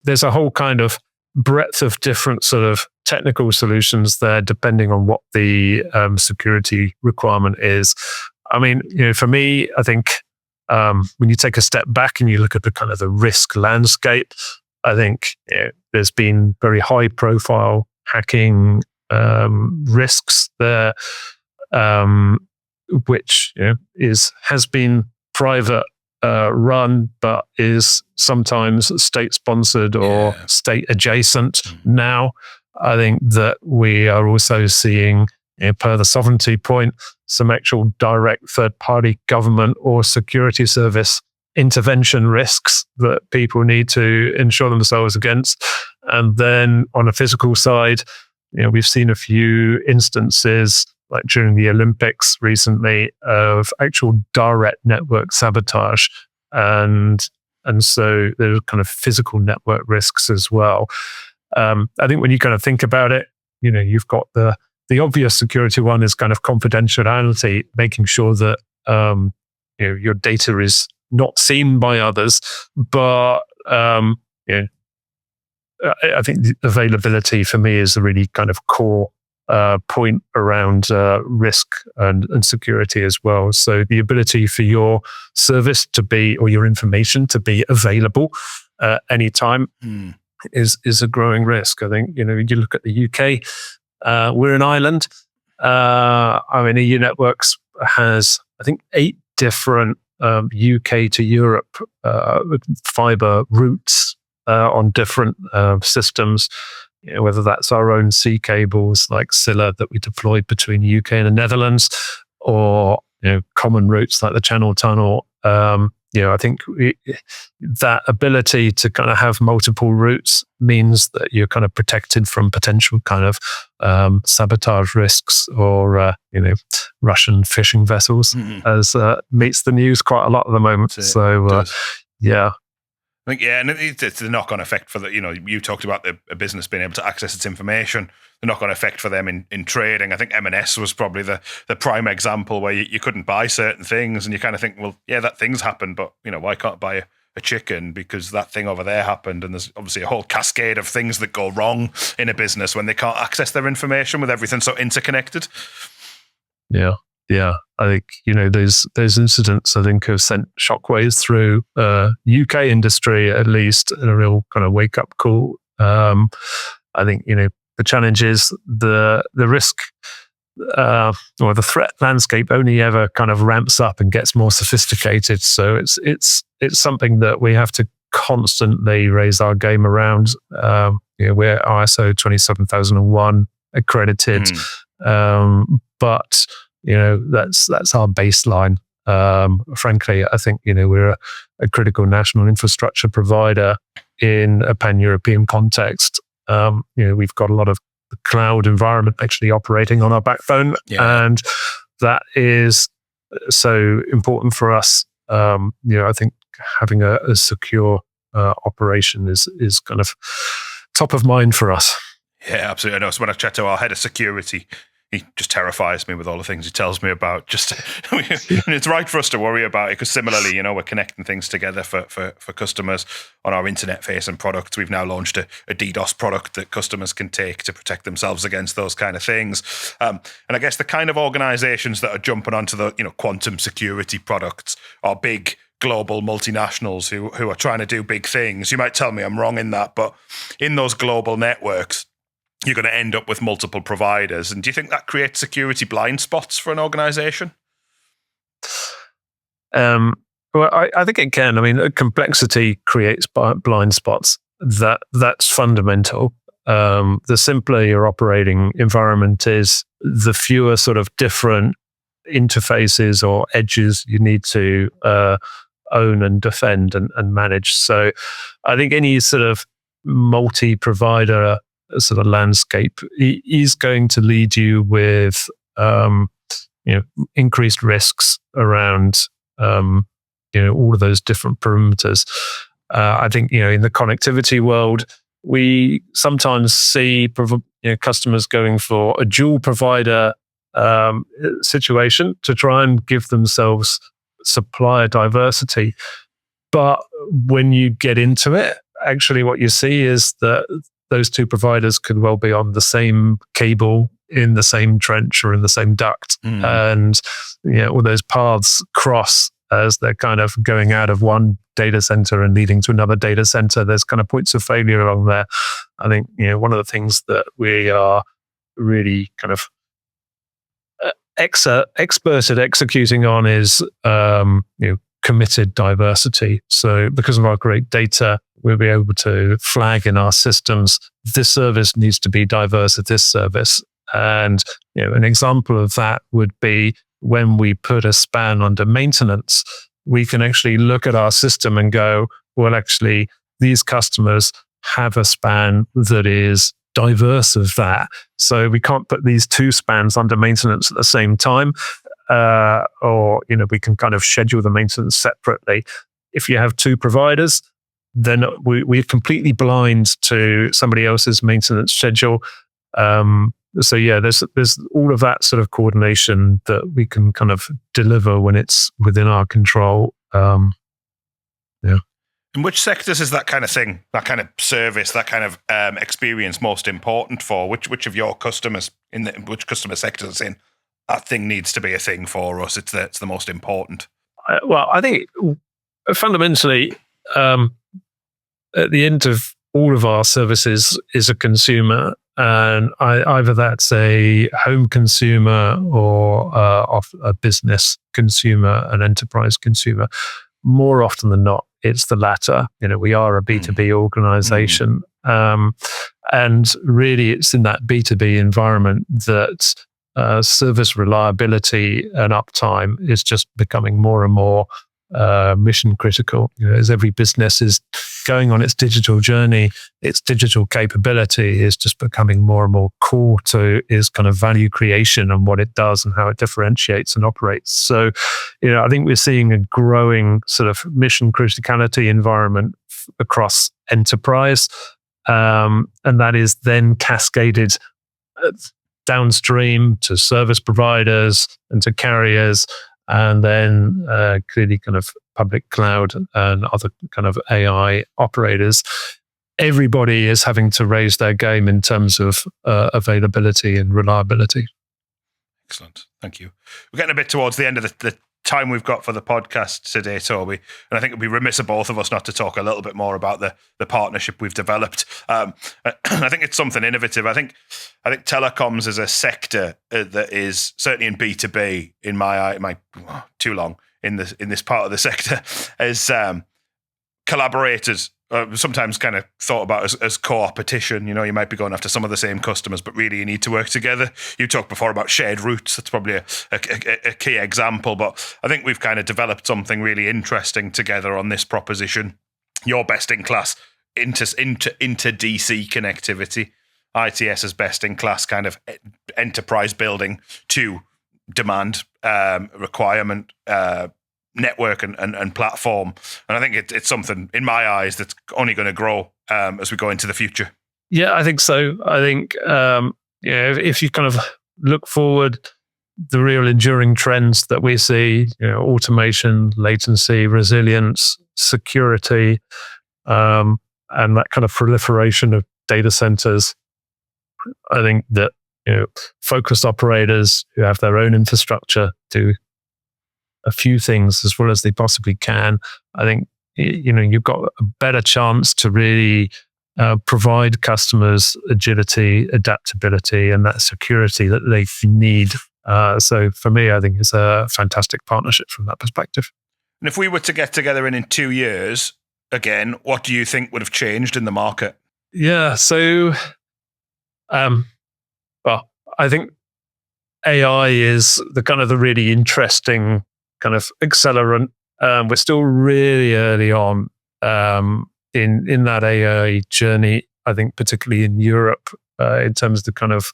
there's a whole kind of breadth of different sort of technical solutions there, depending on what the security requirement is. I mean, for me, I think when you take a step back and you look at the kind of the risk landscape, I think there's been very high profile hacking risks there, which has been private run, but is sometimes state sponsored or state adjacent. Now, I think that we are also seeing, per the sovereignty point, some actual direct third-party government or security service intervention risks that people need to insure themselves against. And then on a physical side, we've seen a few instances, like during the Olympics recently, of actual direct network sabotage. And so there's kind of physical network risks as well. I think when you kind of think about it, you've got the obvious security one is kind of confidentiality, making sure that your data is not seen by others. But I think the availability for me is a really kind of core point around risk and security as well. So the ability for your service to be, or your information to be available anytime is a growing risk. I think, you look at the UK, we're an island. EU Networks has, I think, 8 different UK to Europe fiber routes on different systems, whether that's our own sea cables like Scylla that we deployed between the UK and the Netherlands, or common routes like the Channel Tunnel. I think that ability to kind of have multiple routes means that you're kind of protected from potential kind of sabotage risks or Russian fishing vessels, as meets the news quite a lot at the moment. So yeah. I think, and it's the knock-on effect for the, you talked about a business being able to access its information, the knock-on effect for them in trading. I think M&S was probably the prime example where you couldn't buy certain things, and you kind of think, well, yeah, that thing's happened, but, why can't I buy a chicken because that thing over there happened? And there's obviously a whole cascade of things that go wrong in a business when they can't access their information with everything so interconnected. Yeah, I think, those incidents, I think, have sent shockwaves through UK industry, at least, in a real kind of wake-up call. I think, the challenge is the risk or the threat landscape only ever kind of ramps up and gets more sophisticated. So it's something that we have to constantly raise our game around. We're ISO 27001 accredited, but that's our baseline. Frankly, I think, we're a critical national infrastructure provider in a pan-European context. We've got a lot of the cloud environment actually operating on our backbone. And that is so important for us. I think having a secure operation is kind of top of mind for us. Yeah, absolutely. I know. So when I chat to our head of security, he just terrifies me with all the things he tells me about. It's right for us to worry about it, because similarly, we're connecting things together for customers on our internet-facing products. We've now launched a DDoS product that customers can take to protect themselves against those kind of things. And I guess the kind of organizations that are jumping onto the quantum security products are big global multinationals who are trying to do big things. You might tell me I'm wrong in that, but in those global networks, you're going to end up with multiple providers. And do you think that creates security blind spots for an organization? Well, I think it can. I mean, complexity creates blind spots. That's fundamental. The simpler your operating environment is, the fewer sort of different interfaces or edges you need to own and defend and manage. So I think any sort of multi-provider sort of landscape is going to lead you with increased risks around all of those different perimeters. I think in the connectivity world, we sometimes see customers going for a dual provider situation to try and give themselves supplier diversity. But when you get into it, actually what you see is that those two providers could well be on the same cable in the same trench or in the same duct. And all those paths cross as they're kind of going out of one data center and leading to another data center. There's kind of points of failure along there. I think, one of the things that we are really kind of expert at executing on is, committed diversity. So because of our great data, we'll be able to flag in our systems, this service needs to be diverse at this service. And an example of that would be when we put a span under maintenance, we can actually look at our system and go, well, actually, these customers have a span that is diverse of that. So we can't put these two spans under maintenance at the same time. Or we can kind of schedule the maintenance separately. If you have two providers, then we're completely blind to somebody else's maintenance schedule. So there's all of that sort of coordination that we can kind of deliver when it's within our control. In which sectors is that kind of thing, that kind of service, that kind of experience most important for? Which of your customers which customer sectors it's in? That thing needs to be a thing for us. It's the most important. I think fundamentally, at the end of all of our services is a consumer, and either that's a home consumer or a business consumer, an enterprise consumer. More often than not, it's the latter. We are a B2B organization, and really, it's in that B2B environment that service reliability and uptime is just becoming more and more mission critical. As every business is going on its digital journey, its digital capability is just becoming more and more core to its kind of value creation and what it does and how it differentiates and operates. So, I think we're seeing a growing sort of mission criticality environment across enterprise, and that is then cascaded downstream to service providers and to carriers, and then clearly kind of public cloud and other kind of AI operators. Everybody is having to raise their game in terms of availability and reliability. Excellent. Thank you. We're getting a bit towards the end of the time we've got for the podcast today, Toby, and I think it'd be remiss of both of us not to talk a little bit more about the partnership we've developed. I think it's something innovative. I think telecoms is a sector that is certainly in B2B in my too long in this part of the sector is collaborated. Sometimes kind of thought about as co-opetition. You might be going after some of the same customers, but really you need to work together. You talked before about shared routes. That's probably a key example, but I think we've kind of developed something really interesting together on this proposition. You're best in class into DC connectivity. ITS is best in class kind of enterprise building to demand requirement network and platform, and I think it's something in my eyes that's only going to grow as we go into the future. Yeah, I think so. I think if you kind of look forward, the real enduring trends that we see, automation, latency, resilience, security, and that kind of proliferation of data centers. I think that focused operators who have their own infrastructure do a few things as well as they possibly can. I think you've got a better chance to really provide customers agility, adaptability, and that security that they need. So for me, I think it's a fantastic partnership from that perspective. And if we were to get together in 2 years again, what do you think would have changed in the market? Yeah, so I think AI is the really interesting kind of accelerant. We're still really early on in that AI journey, I think particularly in Europe in terms of the kind of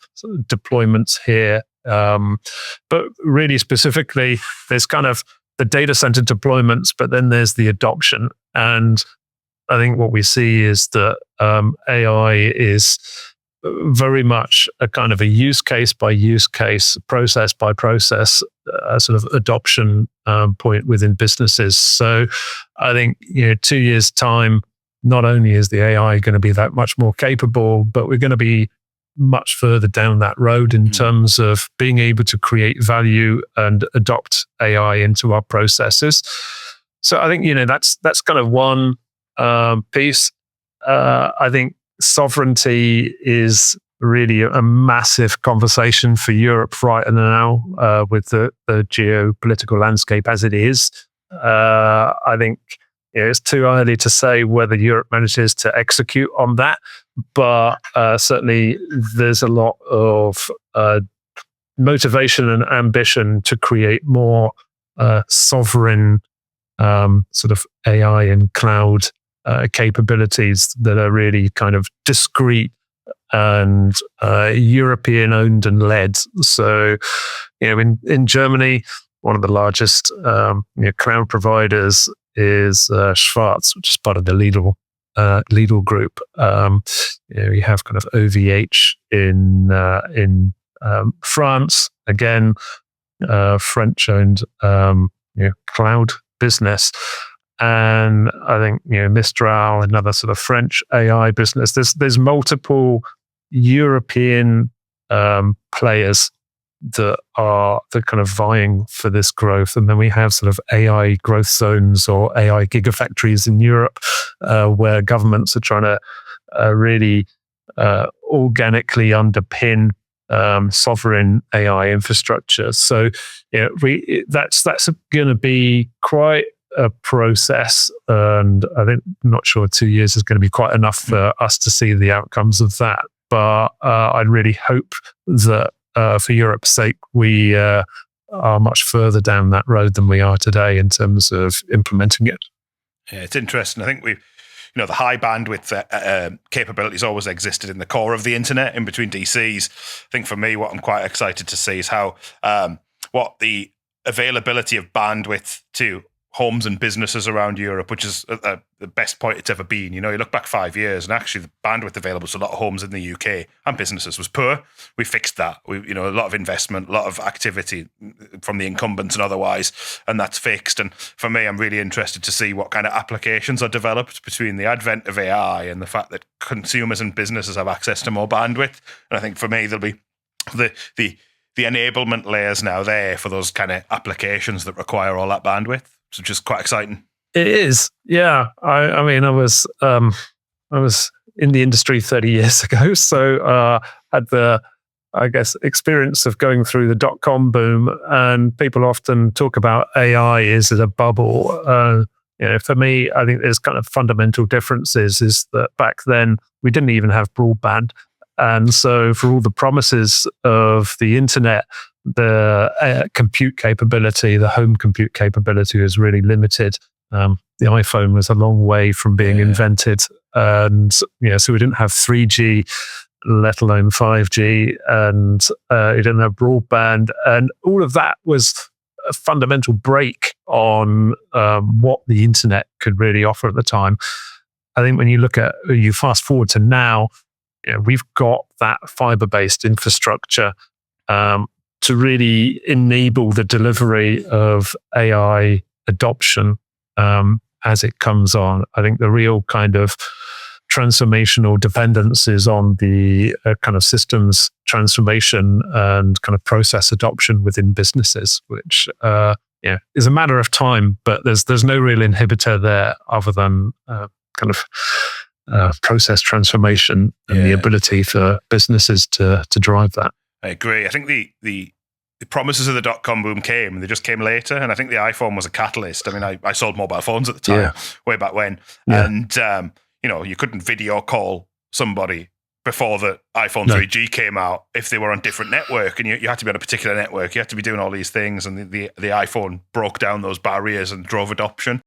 deployments here. But really specifically, there's kind of the data center deployments, but then there's the adoption. And I think what we see is that AI is very much a kind of a use case by use case, process by process, sort of adoption point within businesses. So I think 2 years' time, not only is the AI going to be that much more capable, but we're going to be much further down that road in terms of being able to create value and adopt AI into our processes. So I think, that's kind of one piece. I think sovereignty is really a massive conversation for Europe right now with the geopolitical landscape as it is. I think it's too early to say whether Europe manages to execute on that, but certainly there's a lot of motivation and ambition to create more sovereign sort of AI and cloud capabilities that are really kind of discrete and European owned and led. So, in Germany, one of the largest cloud providers is Schwarz, which is part of the Lidl group. You have kind of OVH in France, again, French-owned cloud business. And I think Mistral, another sort of French AI business. There's multiple European players that are kind of vying for this growth, and then we have sort of AI growth zones or AI gigafactories in Europe, where governments are trying to really organically underpin sovereign AI infrastructure. So that's going to be quite a process, and I think not sure 2 years is going to be quite enough for us to see the outcomes of that. But I'd really hope that for Europe's sake, we are much further down that road than we are today in terms of implementing it. Yeah, it's interesting. I think the high bandwidth capabilities always existed in the core of the internet in between DCs. I think for me, what I'm quite excited to see is how what the availability of bandwidth to homes and businesses around Europe, which is the best point it's ever been. You look back 5 years and actually the bandwidth available to a lot of homes in the UK and businesses was poor. We fixed that. A lot of investment, a lot of activity from the incumbents and otherwise, and that's fixed. And for me, I'm really interested to see what kind of applications are developed between the advent of AI and the fact that consumers and businesses have access to more bandwidth. And I think for me, there'll be the enablement layers now there for those kind of applications that require all that bandwidth. So just quite exciting. It is, yeah. I mean, I was in the industry 30 years ago, so had the, I guess, experience of going through the dot-com boom. And people often talk about AI is it a bubble. For me, I think there's kind of fundamental differences. Is that back then we didn't even have broadband, and so for all the promises of the internet, the compute capability, the home compute capability is really limited. The iPhone was a long way from being invented. And, so we didn't have 3G, let alone 5G, and we didn't have broadband. And all of that was a fundamental break on what the internet could really offer at the time. I think when you fast forward to now, we've got that fiber-based infrastructure to really enable the delivery of AI adoption as it comes on. I think the real kind of transformational dependence is on the kind of systems transformation and kind of process adoption within businesses, which is a matter of time, but there's no real inhibitor there other than kind of process transformation and the ability for businesses to drive that. I agree. I think the promises of the dot-com boom came, and they just came later. And I think the iPhone was a catalyst. I mean, I sold mobile phones at the time, way back when. Yeah. And, you couldn't video call somebody before the iPhone 3G came out if they were on different network, and you had to be on a particular network. You had to be doing all these things, and the iPhone broke down those barriers and drove adoption.